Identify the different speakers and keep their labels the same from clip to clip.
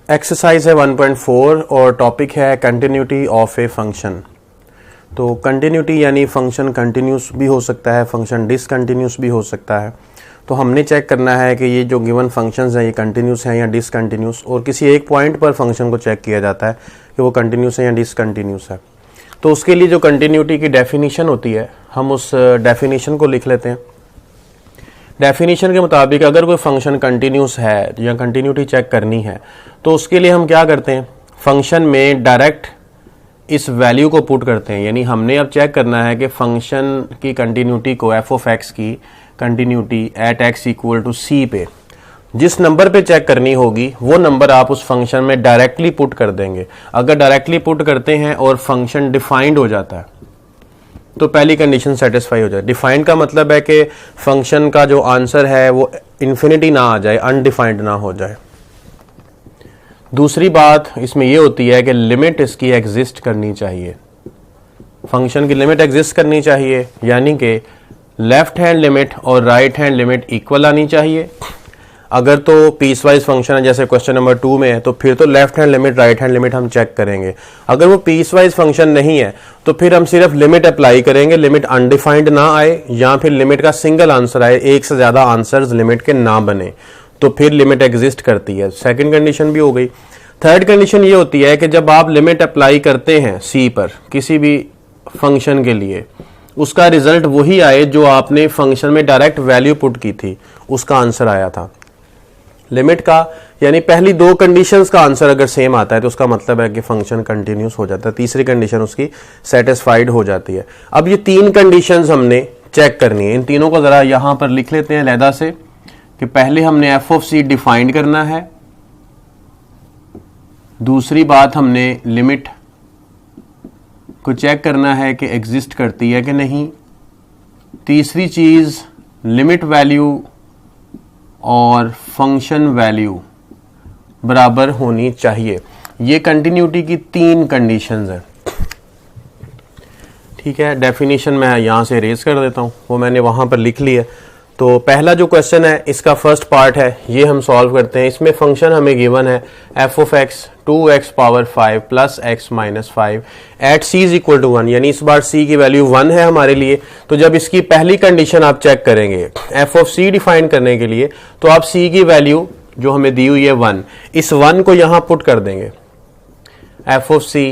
Speaker 1: Exercise है 1.4 और topic है कंटिन्यूटी ऑफ ए फंक्शन। तो कंटिन्यूटी यानी फंक्शन कंटिन्यूस भी हो सकता है, फंक्शन डिसकंटिन्यूस भी हो सकता है। तो हमने चेक करना है कि ये जो गिवन फंक्शंस हैं ये कंटिन्यूस हैं या डिसकंटिन्यूस, और किसी एक पॉइंट पर फंक्शन को चेक किया जाता है कि वो कंटिन्यूस है या डिसकंटिन्यूस है। तो उसके लिए जो कंटिन्यूटी की डेफिनेशन होती है हम उस डेफिनेशन को लिख लेते हैं। डेफिनेशन के मुताबिक अगर कोई फंक्शन कंटिन्यूस है या कंटिन्यूटी चेक करनी है तो उसके लिए हम क्या करते हैं, फंक्शन में डायरेक्ट इस वैल्यू को पुट करते हैं। यानी हमने अब चेक करना है कि फंक्शन की कंटिन्यूटी को एफ ऑफ एक्स की continuity at X equal to C पे जिस नंबर पे चेक करनी होगी वो नंबर आप उस फंक्शन में डायरेक्टली पुट कर देंगे। अगर डायरेक्टली पुट करते हैं और फंक्शन डिफाइंड हो जाता है तो पहली कंडीशन सेटिस्फाई हो जाए। डिफाइंड का मतलब है कि फंक्शन का जो आंसर है वो इन्फिनिटी ना आ जाए, अनडिफाइंड ना हो जाए। दूसरी बात इसमें यह होती है कि लिमिट इसकी एग्जिस्ट करनी चाहिए, फंक्शन की लिमिट एग्जिस्ट करनी चाहिए, यानी कि लेफ्ट हैंड लिमिट और राइट हैंड लिमिट इक्वल आनी चाहिए। अगर तो पीस वाइज फंक्शन है जैसे क्वेश्चन नंबर 2 में है तो फिर तो left hand limit right hand limit हम चेक करेंगे। अगर वो पीस वाइज फंक्शन नहीं है तो फिर हम सिर्फ लिमिट अप्लाई करेंगे, लिमिट अनडिफाइंड ना आए या फिर लिमिट का सिंगल आंसर आए, एक से ज्यादा आंसर्स लिमिट के ना बने, तो फिर लिमिट एग्जिस्ट करती है। सेकंड कंडीशन भी हो गई। थर्ड कंडीशन ये होती है कि जब आप लिमिट अप्लाई करते हैं सी पर किसी भी फंक्शन के लिए, उसका रिजल्ट वही आए जो आपने फंक्शन में डायरेक्ट वैल्यू पुट की थी उसका आंसर आया था। लिमिट का यानी पहली दो कंडीशंस का आंसर अगर सेम आता है तो उसका मतलब है कि फंक्शन कंटिन्यूस हो जाता है, तीसरी कंडीशन उसकी सेटिस्फाइड हो जाती है। अब ये तीन कंडीशंस हमने चेक करनी है, इन तीनों को जरा यहां पर लिख लेते हैं अलहदा से कि पहले हमने एफ ऑफ सी डिफाइन करना है, दूसरी बात हमने लिमिट को चेक करना है कि एग्जिस्ट करती है कि नहीं, तीसरी चीज लिमिट वैल्यू और फंक्शन वैल्यू बराबर होनी चाहिए। ये कंटिन्यूटी की तीन कंडीशंस हैं। ठीक है, डेफिनेशन मैं यहां से रेज कर देता हूं, वो मैंने वहां पर लिख ली है। तो पहला जो क्वेश्चन है इसका फर्स्ट पार्ट है, ये हम सॉल्व करते हैं। इसमें फंक्शन हमें गिवन है f of x 2x power 5 plus x minus 5 at c is equal to 1, यानी इस बार c की वैल्यू 1 है हमारे लिए। तो जब इसकी पहली कंडीशन आप चेक करेंगे f ऑफ c डिफाइन करने के लिए तो आप c की वैल्यू जो हमें दी हुई है 1, इस 1 को यहां पुट कर देंगे, f ऑफ c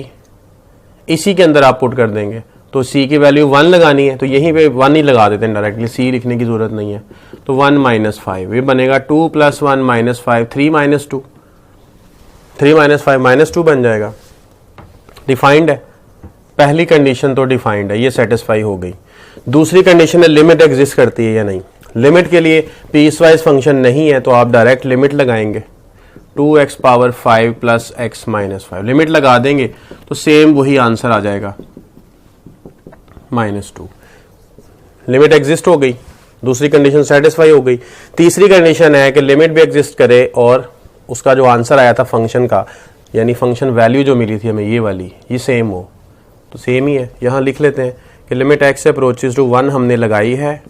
Speaker 1: इसी के अंदर आप पुट कर देंगे। तो c की वैल्यू 1 लगानी है तो यहीं पे 1 ही लगा देते हैं डायरेक्टली, c लिखने की जरूरत नहीं है। तो 1 माइनस 5 ये बनेगा 2 plus 1 minus 5 3 minus 2, 3 minus 5 minus 2 बन जाएगा। डिफाइंड है, पहली कंडीशन तो डिफाइंड है, ये सेटिस्फाई हो गई। दूसरी कंडीशन है लिमिट एग्जिस्ट करती है या नहीं। लिमिट के लिए पीस वाइज फंक्शन नहीं है तो आप डायरेक्ट लिमिट लगाएंगे 2x power 5 plus x minus 5, limit लगा देंगे तो सेम वही आंसर आ जाएगा -2। लिमिट एग्जिस्ट हो गई, दूसरी कंडीशन सेटिस्फाई हो गई। तीसरी कंडीशन है कि लिमिट भी एग्जिस्ट करे और उसका जो आंसर आया था फंक्शन का, यानी फंक्शन वैल्यू जो मिली थी हमें ये वाली, ये सेम हो। तो सेम ही है, यहां लिख लेते हैं कि लिमिट x अप्रोचेस टू 1 हमने लगाई है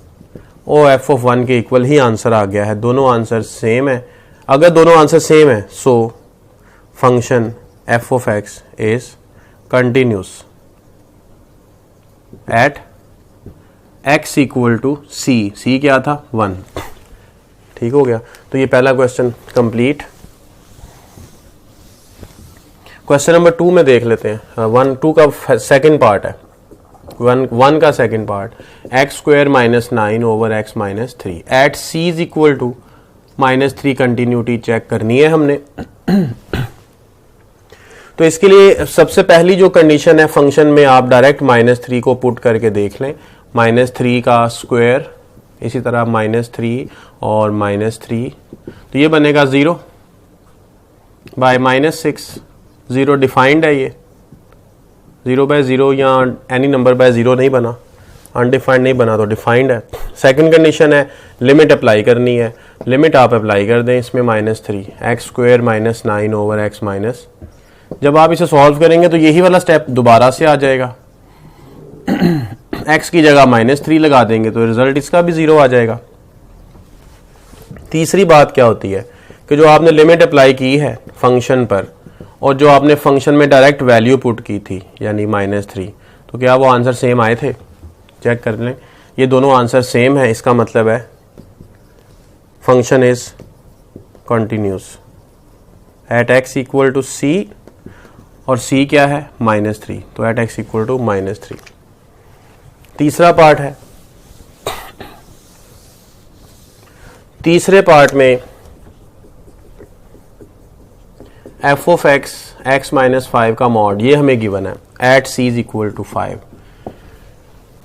Speaker 1: और एफ ऑफ 1 के इक्वल ही आंसर आ गया है। दोनों आंसर सेम है। अगर दोनों आंसर सेम है so function f of x is continuous at x equal to c क्या था 1। ठीक हो गया, तो ये पहला क्वेश्चन कंप्लीट। क्वेश्चन नंबर 2 में देख लेते हैं। 2 का सेकंड पार्ट है, 1 का second part, x square minus 9 over x minus 3 at c is equal to -3 continuity check करनी है हमने। तो इसके लिए सबसे पहली जो कंडीशन है फंक्शन में आप डायरेक्ट -3 को पुट करके देख लें। -3 का स्क्वायर, इसी तरह -3 और -3, तो ये बनेगा 0 बाय -6। 0 डिफाइंड है, ये 0 बाय 0 या एनी नंबर बाय 0 नहीं बना, अनडिफाइंड नहीं बना तो डिफाइंड है। सेकंड कंडीशन है लिमिट अप्लाई करनी है, लिमिट आप अप्लाई कर दें इसमें -3 x square minus 9 over x minus. जब आप इसे सॉल्व करेंगे तो यही वाला स्टेप दोबारा से आ जाएगा, x की जगह -3 लगा देंगे तो रिजल्ट इसका भी 0 आ जाएगा। तीसरी बात क्या होती है कि जो आपने लिमिट अप्लाई की है फंक्शन पर और जो आपने फंक्शन में डायरेक्ट वैल्यू पुट की थी यानी -3, तो क्या वो आंसर सेम आए थे? चेक कर लें, ये दोनों आंसर सेम है, इसका मतलब है function is continuous at x equal to c और c क्या है -3, तो एट x इक्वल टू -3। तीसरा पार्ट है, तीसरे पार्ट में f ऑफ x माइनस 5 का मॉड ये हमें गिवन है at c is equal to 5।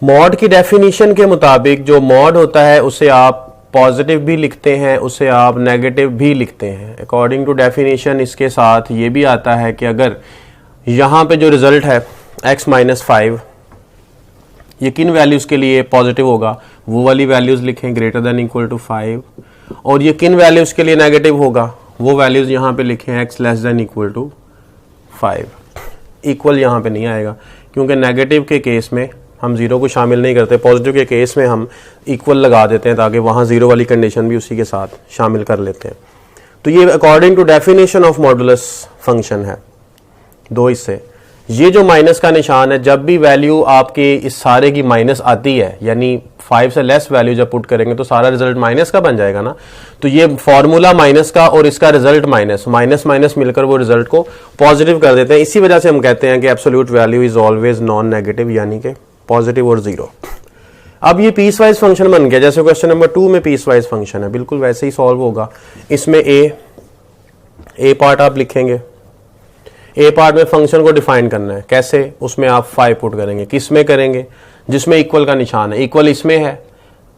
Speaker 1: Mod की डेफिनेशन के मुताबिक जो मॉड होता है उसे आप पॉजिटिव भी लिखते हैं, उसे आप नेगेटिव भी लिखते हैं। अकॉर्डिंग टू डेफिनेशन इसके साथ ये भी आता है कि अगर यहाँ पे जो रिजल्ट है x माइनस 5 ये किन वैल्यूज के लिए पॉजिटिव होगा, वो वाली वैल्यूज लिखें ग्रेटर देन इक्वल टू 5, और ये किन वैल्यूज के लिए नेगेटिव होगा वो वैल्यूज यहाँ पे लिखें x less than equal to 5। Equal यहाँ पे नहीं आएगा क्योंकि नेगेटिव के केस में हम जीरो को शामिल नहीं करते, पॉजिटिव के केस में हम इक्वल लगा देते हैं ताकि वहाँ जीरो वाली कंडीशन भी उसी के साथ शामिल कर लेते हैं। तो ये according to definition of modulus function है, दो हिस्से। ये जो माइनस का निशान है, जब भी वैल्यू आपके इस सारे की माइनस आती है यानी 5 से लेस वैल्यू जब पुट करेंगे तो सारा रिजल्ट माइनस का बन जाएगा ना, तो ये फॉर्मूला माइनस का और इसका रिजल्ट माइनस माइनस माइनस मिलकर वो रिजल्ट को पॉजिटिव कर देते हैं। इसी वजह से हम कहते हैं कि absolute value is always non negative यानी कि पॉजिटिव और जीरो। अब ये पीस वाइज फंक्शन बन गया, जैसे क्वेश्चन नंबर 2 में पीस वाइज फंक्शन है, बिल्कुल वैसे ही सॉल्व होगा। इसमें ए पार्ट आप लिखेंगे, ए पार्ट में फंक्शन को डिफाइन करना है, कैसे, उसमें आप 5 पुट करेंगे, किस में करेंगे, जिसमें इक्वल का निशान है, इक्वल इसमें है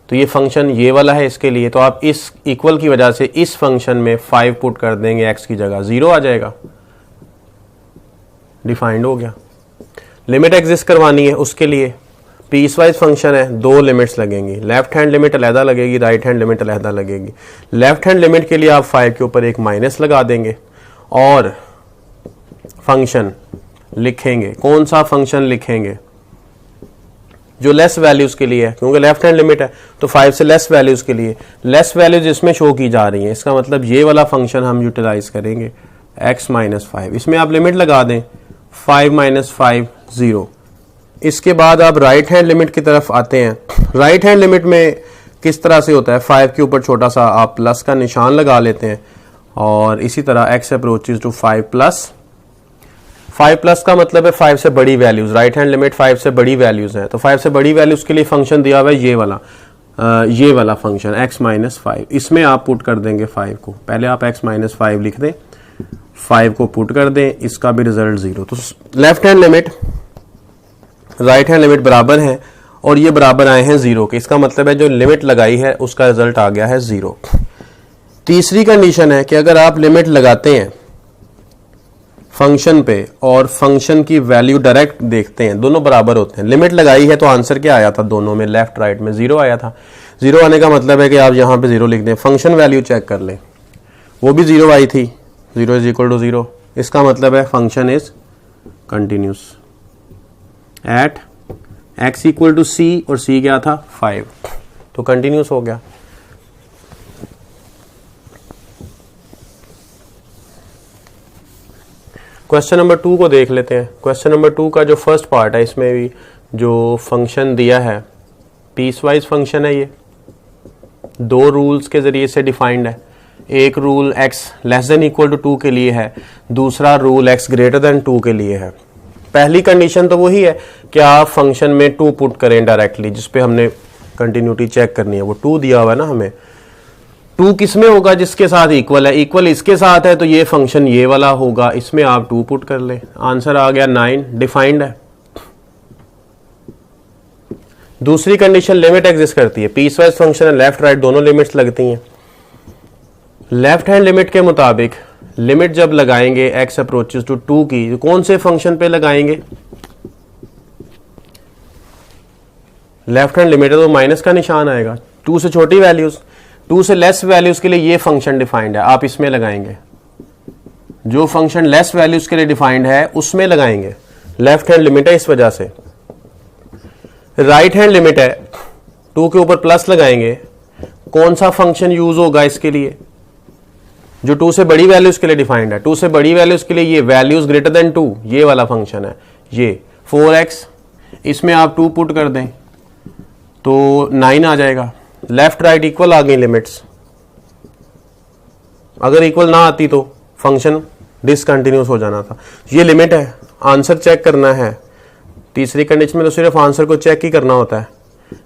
Speaker 1: तो ये फंक्शन ये वाला है इसके लिए, तो आप इस इक्वल की वजह से इस फंक्शन में 5 पुट कर देंगे, x की जगह 0 आ जाएगा, डिफाइंड हो गया। लिमिट एग्जिस्ट करवानी है, उसके लिए पीस वाइज फंक्शन है, दो लिमिट्स लगेंगी, लेफ्ट हैंड लिमिट अलहदा लगेगी, राइट हैंड लिमिट अलहदा लगेगी। लेफ्ट हैंड लिमिट के लिए आप 5 के ऊपर एक माइनस लगा देंगे और फंक्शन लिखेंगे, कौन सा फंक्शन लिखेंगे जो लेस वैल्यूज के लिए है, क्योंकि लेफ्ट हैंड लिमिट है तो 5 से लेस वैल्यूज के लिए, लेस वैल्यूज इसमें शो की जा रही हैं, इसका मतलब ये वाला फंक्शन हम यूटिलाइज करेंगे x माइनस 5। इसमें आप लिमिट लगा दें 5 माइनस 5 0। इसके बाद आप राइट हैंड लिमिट की तरफ आते हैं। राइट हैंड लिमिट में किस तरह से होता है, 5 के ऊपर छोटा सा आप प्लस का निशान लगा लेते हैं और इसी तरह x approaches to 5 plus. 5 plus का मतलब है 5 से बड़ी वैल्यूज, राइट हैंड लिमिट 5 से बड़ी वैल्यूज है, तो 5 से बड़ी वैल्यूज के लिए फंक्शन दिया हुआ है ये वाला फंक्शन x माइनस 5। इसमें आप पुट कर देंगे 5 को, पहले आप x माइनस 5 लिख दें, 5 को पुट कर दें, इसका भी रिजल्ट 0। तो left hand limit right hand limit बराबर है और ये बराबर आए हैं 0 के, इसका मतलब है जो लिमिट लगाई है उसका रिजल्ट आ गया है 0। तीसरी कंडीशन है कि अगर आप लिमिट लगाते हैं फंक्शन पे और फंक्शन की वैल्यू डायरेक्ट देखते हैं, दोनों बराबर होते हैं, लिमिट लगाई है तो आंसर क्या आया था, दोनों में लेफ्ट राइट में 0 आया था। 0 आने का मतलब है कि आप यहां पे 0 लिख दें, फंक्शन वैल्यू चेक कर लें, वो भी 0 आई थी, 0 इज इक्वल टू 0, इसका मतलब है function is continuous at x equal to c और c क्या था 5, तो कंटिन्यूस हो गया। क्वेश्चन नंबर 2 को देख लेते हैं। क्वेश्चन नंबर 2 का जो फर्स्ट पार्ट है, इसमें भी जो फंक्शन दिया है पीस वाइज फंक्शन है, ये दो रूल्स के जरिए से डिफाइंड है। एक rule x less than equal to 2 के लिए है, दूसरा रूल x ग्रेटर देन 2 के लिए है। पहली कंडीशन तो वही है कि आप फंक्शन में 2 पुट करें डायरेक्टली, जिसपे हमने कंटिन्यूटी चेक करनी है, वो 2 दिया हुआ है ना हमें। 2 किस में होगा, जिसके साथ इक्वल है, इक्वल इसके साथ है तो ये फंक्शन ये वाला होगा, इसमें आप 2 पुट कर लें, आंसर आ गया 9, डिफाइंड है। दूसरी कंडीशन लिमिट एग्जिस्ट करती है, पीस वाइज फंक्शन है, लेफ्ट राइट दोनों लिमिट्स लगती हैं। लेफ्ट हैंड लिमिट के मुताबिक लिमिट जब लगाएंगे x अप्रोचेस टू 2 की, कौन से फंक्शन पे लगाएंगे, लेफ्ट हैंड लिमिट है तो माइनस का निशान आएगा, 2 से छोटी वैल्यूज, 2 से लेस वैल्यूज के लिए ये फंक्शन डिफाइंड है, आप इसमें लगाएंगे, जो फंक्शन लेस वैल्यूज के लिए डिफाइंड है उसमें लगाएंगे, लेफ्ट हैंड लिमिट है इस वजह से। राइट हैंड लिमिट है, 2 के ऊपर प्लस लगाएंगे, कौन सा फंक्शन यूज होगा इसके लिए, जो 2 से बड़ी वैल्यूज के लिए डिफाइंड है, 2 से बड़ी वैल्यूज के लिए ये वैल्यूज ग्रेटर देन 2 ये वाला फंक्शन है, ये 4x, इसमें आप 2 पुट कर दें तो 9 आ जाएगा। लेफ्ट राइट इक्वल आ गई लिमिट्स, अगर इक्वल ना आती तो फंक्शन डिसकंटिन्यूस हो जाना था। ये लिमिट है, आंसर चेक करना है। तीसरी कंडीशन में तो सिर्फ आंसर को चेक ही करना होता है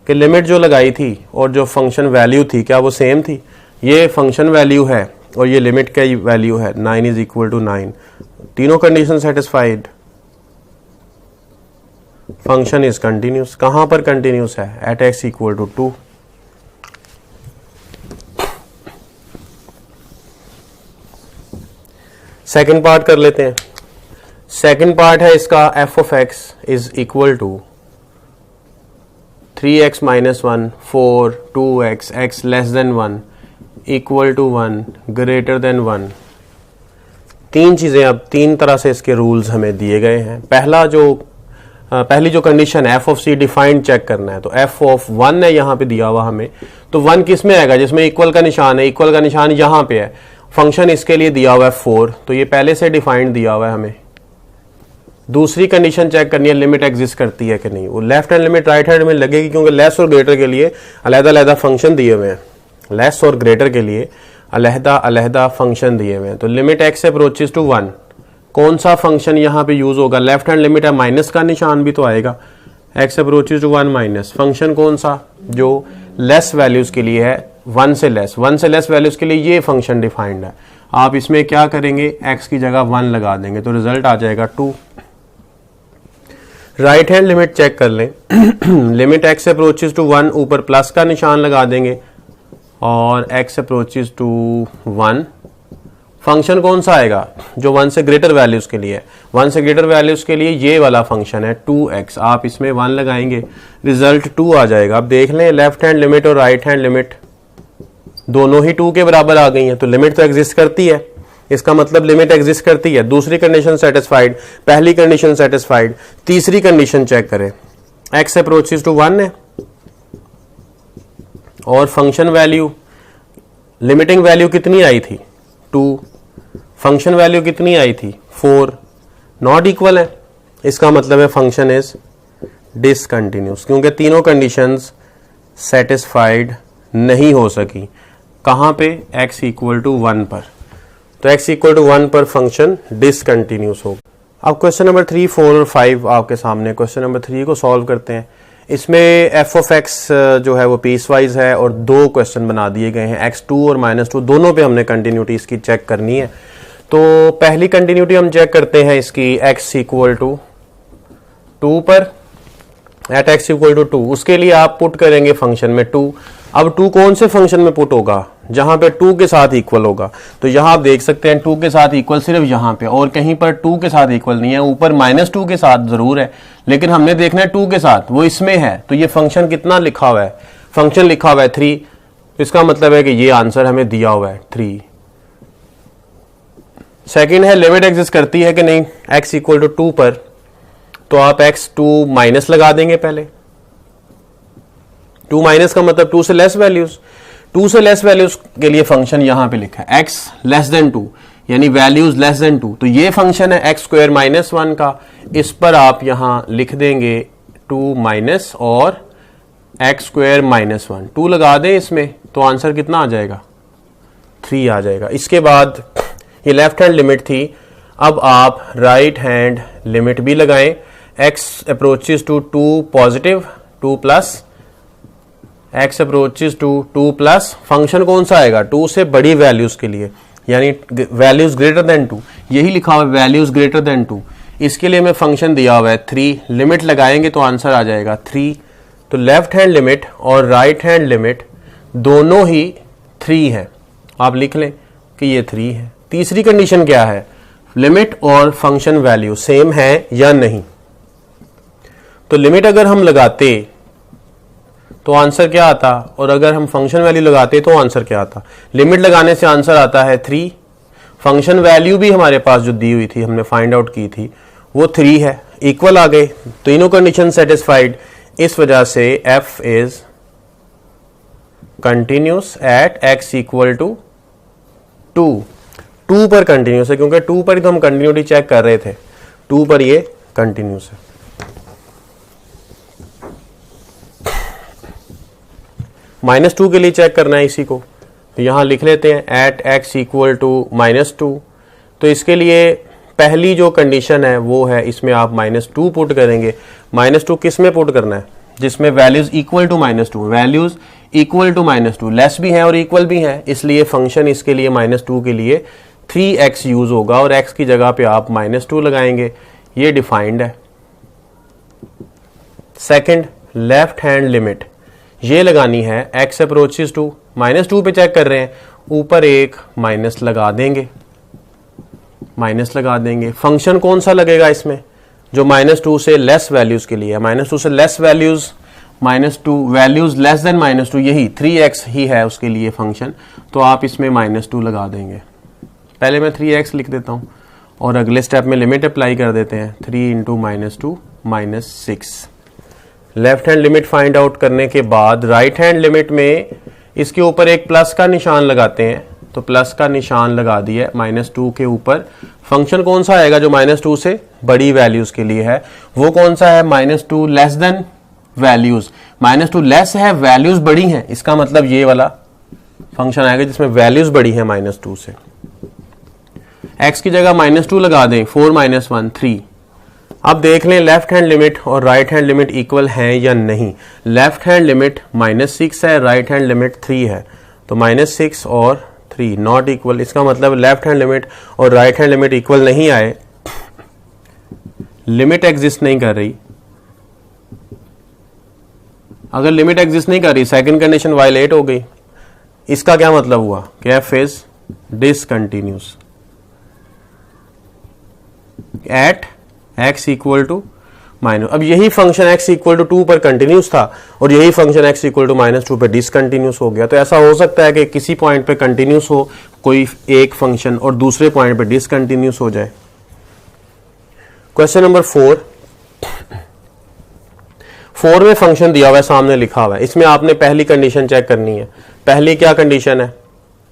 Speaker 1: कि लिमिट जो लगाई थी और जो फंक्शन वैल्यू थी क्या वो सेम थी। ये फंक्शन वैल्यू है और ये लिमिट का वैल्यू है, 9 इज इक्वल टू 9, तीनों condition satisfied, function is continuous. कहां पर कंटिन्यूस है? At x equal to 2। Second part कर लेते हैं। सेकेंड पार्ट है इसका, f of x is equal to 3x minus 1, 4, 2x, x less than 1, equal to 1, greater than 1। तीन चीजें, अब तीन तरह से इसके रूल्स हमें दिए गए हैं। पहली जो कंडीशन है, f of c defined check करना है, तो f ऑफ 1 है यहाँ पे दिया हुआ हमें, तो 1 किस में आएगा? जिसमें इक्वल का निशान है, इक्वल का निशान यहाँ पे है। फंक्शन इसके लिए दिया हुआ है 4, तो ये पहले से डिफाइंड दिया हुआ है हमें। दूसरी कंडीशन चेक करनी है लिमिट एग्जिस्ट करती है कि नहीं। वो left hand limit right hand में लगेगी, क्योंकि लेस और ग्रेटर के लिए अलग-अलग फंक्शन दिए हुए हैं। लेस और ग्रेटर के लिए अलग-अलग फंक्शन दिए हुए हैं। तो लिमिट x अप्रोचेस टू 1, कौन सा फंक्शन यहाँ पे यूज होगा? लेफ्ट हैंड लिमिट है, माइनस का निशान भी तो आएगा। x approaches to 1 minus, function कौन सा? जो लेस वैल्यूज के लिए है, 1 से लेस वैल्यूज के लिए ये फंक्शन डिफाइंड है। आप इसमें क्या करेंगे? x की जगह 1 लगा देंगे तो रिजल्ट आ जाएगा 2। राइट हैंड लिमिट चेक कर लें। लिमिट x अप्रोचेस टू 1, ऊपर प्लस का निशान लगा देंगे और x अप्रोचेस टू 1, फंक्शन कौन सा आएगा? जो 1 से ग्रेटर वैल्यूज के लिए है। 1 से ग्रेटर वैल्यूज के लिए ये वाला फंक्शन है 2x, आप इसमें 1 लगाएंगे, रिजल्ट 2 आ जाएगा। अब देख लें, लेफ्ट हैंड लिमिट और राइट हैंड लिमिट दोनों ही 2 के बराबर आ गई हैं, तो लिमिट तो एग्जिस्ट करती है, इसका मतलब लिमिट एग्जिस्ट करती है। दूसरी कंडीशन सेटिस्फाइड, पहली कंडीशन सेटिस्फाइड। तीसरी कंडीशन चेक करें, x अप्रोचेस टू 1 है और फंक्शन वैल्यू, लिमिटिंग वैल्यू कितनी आई थी? 2, फंक्शन वैल्यू कितनी आई थी? 4, नॉट इक्वल है, इसका मतलब है फंक्शन इज डिसकंटिन्यूस, क्योंकि तीनों कंडीशंस सेटिस्फाइड नहीं हो सकी। कहां पे? x इक्वल टू 1 पर, तो x इक्वल टू 1 पर फंक्शन डिसकंटिन्यूस होगा। अब क्वेश्चन नंबर 3, 4 और 5 आपके सामने। क्वेश्चन नंबर 3 को सॉल्व करते हैं। इसमें f ऑफ x जो है वो पीस वाइज है और 2 क्वेश्चन बना दिए गए हैं, x2 और -2, दोनों पे हमने कंटिन्यूटी इसकी चेक करनी है। तो पहली कंटिन्यूटी हम चेक करते हैं इसकी, x इक्वल टू 2 पर, एट x इक्वल टू 2, उसके लिए आप पुट करेंगे फंक्शन में 2। अब 2 कौन से फंक्शन में पुट होगा? जहां पे 2 के साथ इक्वल होगा। तो यहां आप देख सकते हैं 2 के साथ इक्वल सिर्फ यहां पे, और कहीं पर 2 के साथ इक्वल नहीं है। ऊपर -2 के साथ जरूर है, लेकिन हमने देखना है 2 के साथ, वो इसमें है। तो ये फंक्शन कितना लिखा हुआ है? फंक्शन लिखा हुआ है 3, इसका मतलब है कि ये आंसर हमें दिया हुआ है 3। सेकेंड है, लिमिट एग्जिस्ट करती है कि नहीं x इक्वल टू 2 पर, तो आप x2 माइनस लगा देंगे पहले। 2 माइनस का मतलब 2 से लेस वैल्यूज, 2 से लेस वैल्यूज के लिए फंक्शन यहां पे लिखा है x लेस देन 2, यानी वैल्यूज लेस देन 2। तो ये फंक्शन है x स्क्वायर -1 का, इस पर आप यहां लिख देंगे 2 माइनस और x स्क्वायर -1, 2 लगा दें इसमें, तो आंसर कितना आ जाएगा? 3 आ जाएगा। इसके बाद ये लेफ्ट हैंड लिमिट थी, अब आप राइट हैंड लिमिट भी लगाएं। x approaches to 2 positive, 2 plus, x approaches to 2 plus, function कौन सा आएगा? 2 से बड़ी वैल्यूज के लिए, यानी वैल्यूज ग्रेटर देन 2, यही लिखा हुआ है वैल्यूज ग्रेटर देन 2। इसके लिए हमें फंक्शन दिया हुआ है 3, लिमिट लगाएंगे तो आंसर आ जाएगा 3। तो लेफ्ट हैंड लिमिट और राइट हैंड लिमिट दोनों ही 3 है, आप लिख लें कि ये 3 है। तीसरी कंडीशन क्या है? लिमिट और फंक्शन वैल्यू सेम है या नहीं। तो लिमिट अगर हम लगाते तो आंसर क्या आता, और अगर हम फंक्शन वैल्यू लगाते तो आंसर क्या आता? लिमिट लगाने से आंसर आता है 3, फंक्शन वैल्यू भी हमारे पास जो दी हुई थी, हमने फाइंड आउट की थी, वो 3 है, इक्वल आ गए, तीनों कंडीशन सेटिस्फाइड। इस वजह से f is continuous at x equal to 2। 2 पर कंटिन्यूस है, क्योंकि 2 पर ही तो हम कंटिन्यूटी चेक कर रहे थे, 2 पर ये कंटिन्यूस है। -2 के लिए चेक करना है इसी को, तो यहां लिख लेते हैं एट x इक्वल टू -2। तो इसके लिए पहली जो कंडीशन है वो है, इसमें आप -2 पुट करेंगे। -2 किस में पुट करना है? जिसमें values equal to -2, values equal to -2, less भी है और इक्वल भी है, इसलिए फंक्शन इसके लिए -2 के लिए 3x यूज होगा और x की जगह पे आप -2 लगाएंगे। ये डिफाइंड है। सेकंड, लेफ्ट हैंड लिमिट ये लगानी है, x अप्रोचेस टू -2 पे चेक कर रहे हैं, ऊपर एक माइनस लगा देंगे, माइनस लगा देंगे। फंक्शन कौन सा लगेगा इसमें? जो -2 से लेस वैल्यूज के लिए है, -2 से less values, -2 values less then -2, यही 3x ही है उसके लिए फंक्शन, तो आप इसमें -2 लगा देंगे। पहले मैं 3x लिख देता हूं और अगले स्टेप में लिमिट अप्लाई कर देते हैं, 3 × -2 -6। Left hand limit find out करने के बाद राइट हैंड लिमिट में इसके ऊपर एक प्लस का निशान लगाते हैं, तो प्लस का निशान लगा दिया -2 के ऊपर। फंक्शन कौन सा आएगा जो -2 से बड़ी वैल्यूज के लिए है? वो कौन सा है? -2 लेस देन वैल्यूज, -2 लेस है, वैल्यूज बड़ी हैं, इसका मतलब ये वाला फंक्शन आएगा जिसमें वैल्यूज बड़ी है -2 से। x की जगह -2 लगा दें, 4 - 1 3। अब देख लें लेफ्ट हैंड लिमिट और राइट हैंड लिमिट इक्वल हैं या नहीं। लेफ्ट हैंड लिमिट -6 है, राइट हैंड लिमिट 3 है, तो -6 और 3 नॉट इक्वल, इसका मतलब लेफ्ट हैंड लिमिट और राइट हैंड लिमिट इक्वल नहीं आए, लिमिट एग्जिस्ट नहीं कर रही। अगर लिमिट एग्जिस्ट नहीं कर रही, सेकंड कंडीशन वायलेट हो गई। इसका क्या मतलब हुआ कि f is discontinuous at x equal to minus. अब यही फंक्शन x इक्वल टू 2 पर कंटिन्यूस था और यही फंक्शन x इक्वल टू -2 पर डिसकंटिन्यूस हो गया। तो ऐसा हो सकता है कि किसी पॉइंट पे कंटिन्यूस हो कोई एक फंक्शन और दूसरे पॉइंट पे डिसकंटिन्यूस हो जाए। क्वेश्चन नंबर 4 में फंक्शन दिया हुआ है, सामने लिखा हुआ है, इसमें आपने पहली कंडीशन चेक करनी है। पहली क्या कंडीशन है?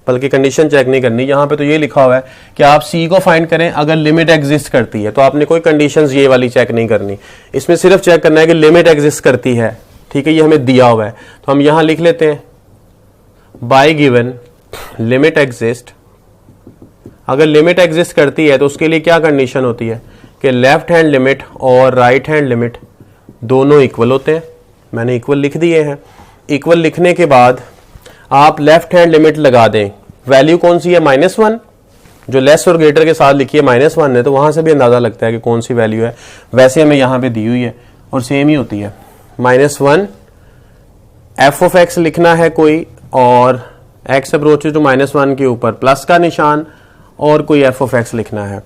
Speaker 1: बल्कि कंडीशन चेक नहीं करनी, यहां पे तो ये लिखा हुआ है कि आप c को फाइंड करें अगर लिमिट एग्जिस्ट करती है, तो आपने कोई कंडीशंस ये वाली चेक नहीं करनी, इसमें सिर्फ चेक करना है कि लिमिट एग्जिस्ट करती है। ठीक है, ये हमें दिया हुआ है, तो हम यहां लिख लेते हैं बाय गिवन लिमिट एग्जिस्ट। अगर लिमिट एग्जिस्ट करती है तो उसके लिए क्या कंडीशन होती है कि लेफ्ट हैंड लिमिट और राइट हैंड लिमिट दोनों इक्वल होते हैं। मैंने इक्वल लिख दिए हैं। इक्वल लिखने के बाद आप लेफ्ट हैंड लिमिट लगा दें। वैल्यू कौन सी है? -1, जो लेस और ग्रेटर के साथ लिखी है -1 है, तो वहां से भी अंदाजा लगता है कि कौन सी वैल्यू है। वैसे हमें यहां पे दी हुई है और सेम ही होती है -1। f(x) लिखना है कोई और x अप्रोचेस टू -1 के ऊपर प्लस का निशान और कोई f(x) लिखना है।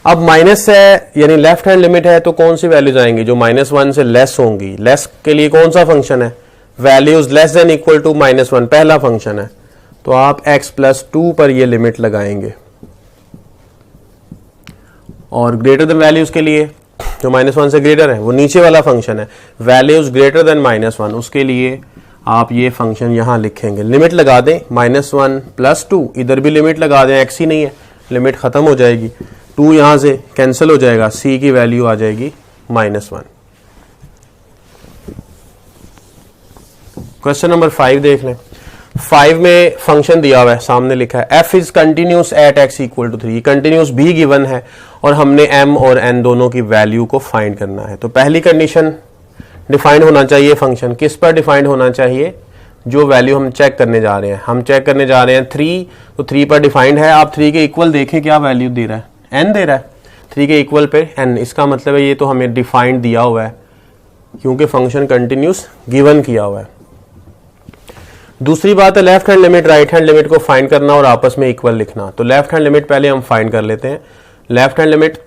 Speaker 1: अब माइनस है यानी लेफ्ट हैंड लिमिट है, तो कौन सी वैल्यूज आएंगी जो -1 से लेस होंगी। लेस के लिए कौन सा फंक्शन है? Values less than equal to -1 पहला फंक्शन है, तो आप x + 2 पर ये लिमिट लगाएंगे। और ग्रेटर देन वैल्यूज के लिए जो -1 से ग्रेटर है वो नीचे वाला फंक्शन है, वैल्यूज ग्रेटर देन -1, उसके लिए आप ये फंक्शन यहां लिखेंगे। लिमिट लगा दें -1 + 2, इधर भी लिमिट लगा दें, x ही नहीं है, लिमिट खत्म हो जाएगी, 2 यहां से कैंसिल हो जाएगा, c की वैल्यू आ जाएगी -1। क्वेश्चन नंबर 5 देख लें। 5 में फंक्शन दिया हुआ है, सामने लिखा है f is continuous at x equal to 3। Continuous भी गिवन है और हमने m और n दोनों की वैल्यू को फाइंड करना है। तो पहली कंडीशन डिफाइंड होना चाहिए फंक्शन, किस पर डिफाइंड होना चाहिए? जो वैल्यू हम चेक करने जा रहे हैं, हम चेक करने जा रहे हैं 3, तो 3 पर डिफाइंड है। आप 3 के इक्वल देखें क्या वैल्यू दे रहा है, n दे रहा है, 3 के इक्वल पे n, इसका मतलब है ये तो हमें डिफाइंड दिया हुआ है क्योंकि फंक्शन कंटिन्यूस गिवन किया हुआ है। दूसरी बात है left hand limit right hand limit को फाइंड करना और आपस में इक्वल लिखना। तो लेफ्ट हैंड लिमिट पहले हम फाइंड कर लेते हैं। लेफ्ट हैंड लिमिट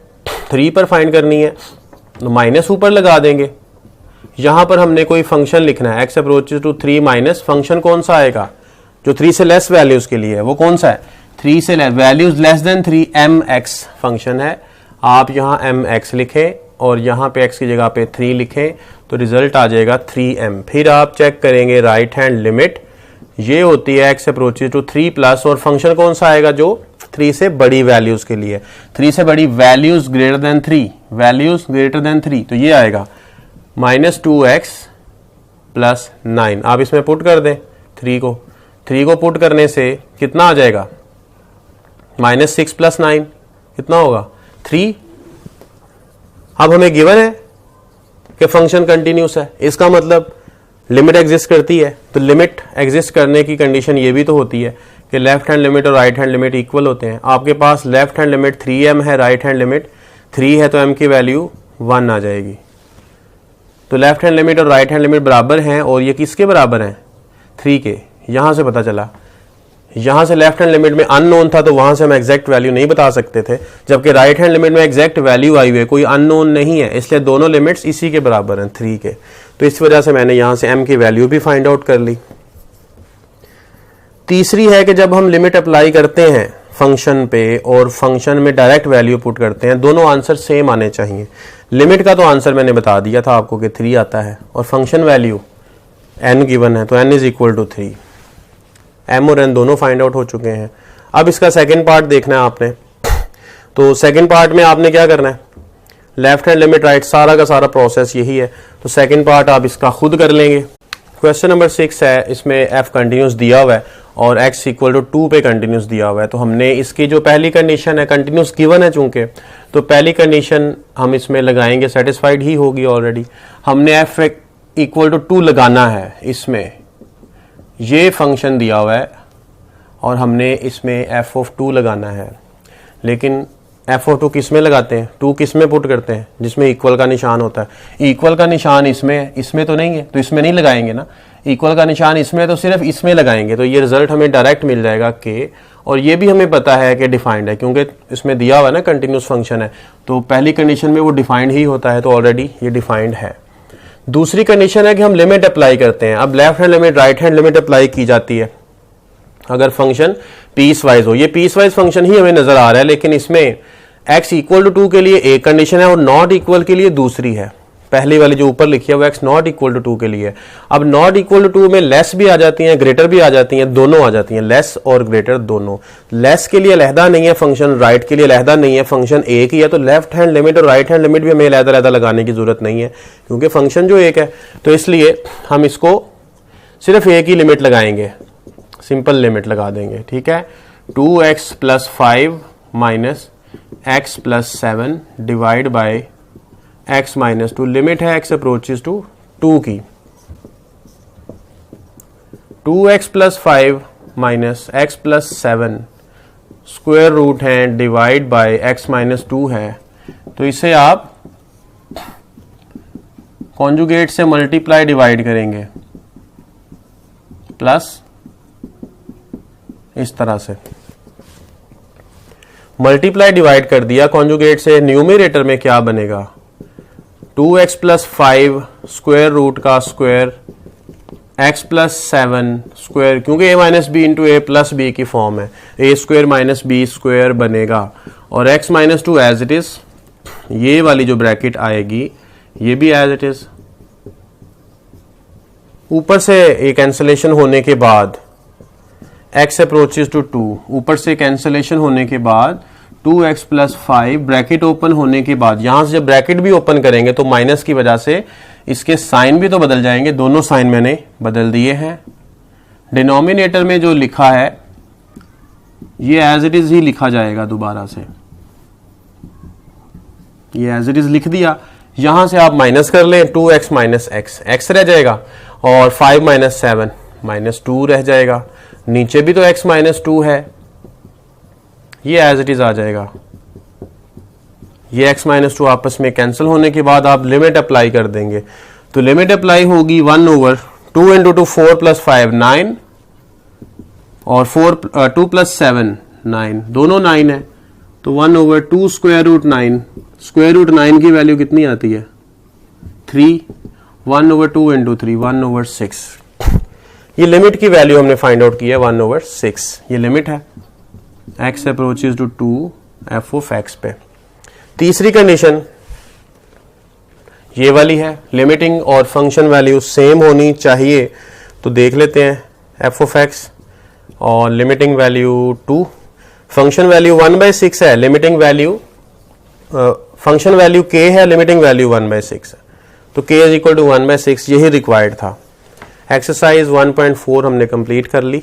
Speaker 1: 3 पर फाइंड करनी है, तो माइनस ऊपर लगा देंगे। यहां पर हमने कोई फंक्शन लिखना है, x approaches to 3 minus, function कौन सा आएगा जो 3 से लेस वैल्यूज के लिए है, वो कौन सा है? 3 से less, values less then 3, mx function है। आप यहां mx लिखें और यहां पे x की जगह पे 3 लिखें, तो रिजल्ट आ जाएगा 3m। फिर आप चेक करेंगे राइट हैंड लिमिट, ये होती है x अप्रोचेस टू 3 प्लस, और फंक्शन कौन सा आएगा जो 3 से बड़ी वैल्यूज के लिए, 3 से बड़ी values greater than 3, values greater than 3, तो ये आएगा -2x प्लस 9। आप इसमें पुट कर दें 3 को पुट करने से कितना आ जाएगा, -6 प्लस 9 कितना होगा 3। अब हमें गिवन है कि फंक्शन कंटिन्यूस है, इसका मतलब लिमिट एग्जिस्ट करती है। तो लिमिट एग्जिस्ट करने की कंडीशन ये भी तो होती है कि लेफ्ट हैंड लिमिट और राइट हैंड लिमिट इक्वल होते हैं। आपके पास लेफ्ट हैंड लिमिट 3m है, राइट हैंड लिमिट 3 है, तो m की वैल्यू 1 आ जाएगी। तो लेफ्ट हैंड लिमिट और राइट हैंड लिमिट बराबर हैं, और ये किसके बराबर हैं, 3 के। यहां से पता चला, यहां से लेफ्ट हैंड लिमिट में अननोन था तो वहां से हम एग्जैक्ट वैल्यू नहीं बता सकते थे, जबकि राइट हैंड लिमिट में एग्जैक्ट वैल्यू आई हुई है, कोई अननोन नहीं है, इसलिए दोनों लिमिट्स इसी के बराबर हैं 3 के। तो इस वजह से मैंने यहां से m की वैल्यू भी फाइंड आउट कर ली। तीसरी है कि जब हम लिमिट अप्लाई करते हैं फंक्शन पे और फंक्शन में डायरेक्ट वैल्यू पुट करते हैं, दोनों आंसर सेम आने चाहिए। लिमिट का तो आंसर मैंने बता दिया था आपको कि 3 आता है, और फंक्शन वैल्यू n गिवन है, तो n is equal to 3। m और n दोनों फाइंड आउट हो चुके हैं। अब इसका सेकंड पार्ट देखना है आपने। तो सेकंड पार्ट में आपने क्या करना है, लेफ्ट हैंड लिमिट राइट, सारा का सारा प्रोसेस यही है। तो सेकंड पार्ट आप इसका खुद कर लेंगे। क्वेश्चन नंबर 6 है, इसमें f कंटिन्यूस दिया हुआ है और x इक्वल टू 2 पे कंटिन्यूस दिया हुआ है। तो हमने इसकी जो पहली कंडीशन है, कंटिन्यूस गिवन है चूंकि, तो पहली कंडीशन हम इसमें लगाएंगे, सेटिस्फाइड ही होगी ऑलरेडी। हमने f इक्वल टू 2 लगाना है, इसमें ये फंक्शन दिया हुआ है और हमने इसमें f ऑफ 2 लगाना है। लेकिन f ऑफ 2 किस में लगाते हैं, 2 किस में पुट करते हैं, जिसमें इक्वल का निशान होता है। इक्वल का निशान इसमें तो नहीं है, तो इसमें नहीं लगाएंगे ना। इक्वल का निशान इसमें, तो सिर्फ इसमें लगाएंगे, तो ये रिजल्ट हमें डायरेक्ट मिल जाएगा k। और ये भी हमें पता है कि डिफाइंड है, क्योंकि इसमें दिया हुआ है ना कंटिन्यूस फंक्शन है, तो पहली कंडीशन में वो डिफाइंड ही होता है, तो ऑलरेडी ये डिफाइंड है। दूसरी कंडीशन है कि हम लिमिट अप्लाई करते हैं। अब left hand limit right hand limit apply की जाती है अगर फंक्शन पीस वाइज हो। ये पीस वाइज फंक्शन ही हमें नजर आ रहा है, लेकिन इसमें x इक्वल टू 2 के लिए एक कंडीशन है और नॉट इक्वल के लिए दूसरी है। पहली वाली जो ऊपर लिखी है वो x नॉट इक्वल टू 2 के लिए। अब नॉट इक्वल टू 2 में लेस भी आ जाती हैं, ग्रेटर भी आ जाती हैं, दोनों आ जाती हैं, लेस और ग्रेटर दोनों। लेस के लिए अलहदा नहीं है फंक्शन, राइट के लिए अलहदा नहीं है फंक्शन, एक ही है। तो लेफ्ट हैंड लिमिट और राइट हैंड लिमिट भी हमें अलहदा अलहदा लगाने की जरूरत नहीं है, क्योंकि फंक्शन जो एक है। तो इसलिए हम इसको सिर्फ एक ही लिमिट लगाएंगे, सिंपल लिमिट लगा देंगे, ठीक है। 2x plus 5 minus x plus 7 divide by x minus 2। Limit है x अप्रोचेस टू 2 की। 2x plus 5 minus x plus 7 square root है डिवाइड बाय x माइनस 2 है, तो इसे आप कॉन्जुगेट से मल्टीप्लाई डिवाइड करेंगे, प्लस इस तरह से मल्टीप्लाई डिवाइड कर दिया कॉन्जुगेट से। न्यूमरेटर में क्या बनेगा, 2x प्लस 5 स्क्वायर रूट का स्क्वायर x प्लस 7 स्क्वायर, क्योंकि a minus b into a plus b की फॉर्म है, a square minus b square बनेगा। और x minus 2 as it is, ये वाली जो ब्रैकेट आएगी ये भी एज इट इज। ऊपर से एक कैंसलेशन होने के बाद x अप्रोचेस टू 2, ऊपर से कैंसलेशन होने के बाद 2x प्लस 5 ब्रैकेट ओपन होने के बाद, यहां से जब ब्रैकेट भी ओपन करेंगे तो माइनस की वजह से इसके साइन भी तो बदल जाएंगे, दोनों साइन मैंने बदल दिए हैं। डिनोमिनेटर में जो लिखा है ये एज इट इज ही लिखा जाएगा, दोबारा से ये एज इट इज लिख दिया। यहां से आप माइनस कर लें, 2x माइनस x रह जाएगा, और 5 माइनस 7 माइनस 2 रह जाएगा। नीचे भी तो x माइनस 2 है, ये एज इट इज आ जाएगा। ये x माइनस 2 आपस में कैंसिल होने के बाद आप लिमिट अप्लाई कर देंगे, तो लिमिट अप्लाई होगी 1 ओवर 2 इंटू 2 4 प्लस 5 9, और 2 प्लस 7 9, दोनों 9 है, तो 1 over 2 square root 9, square root 9 की वैल्यू कितनी आती है 3, 1 ओवर 2 इंटू 3 1 ओवर 6। ये लिमिट की वैल्यू हमने फाइंड आउट की है 1 ओवर 6, ये लिमिट है x approaches to 2 f of x पे। तीसरी कंडीशन ये वाली है, लिमिटिंग और फंक्शन वैल्यू सेम होनी चाहिए। तो देख लेते हैं f ऑफ x और लिमिटिंग वैल्यू 2, फंक्शन वैल्यू 1/6 है, limiting value function value k है, लिमिटिंग वैल्यू 1/6 है, तो k इज इक्वल टू 1/6, यही रिक्वायर्ड था। एक्सरसाइज 1.4 हमने कंप्लीट कर ली।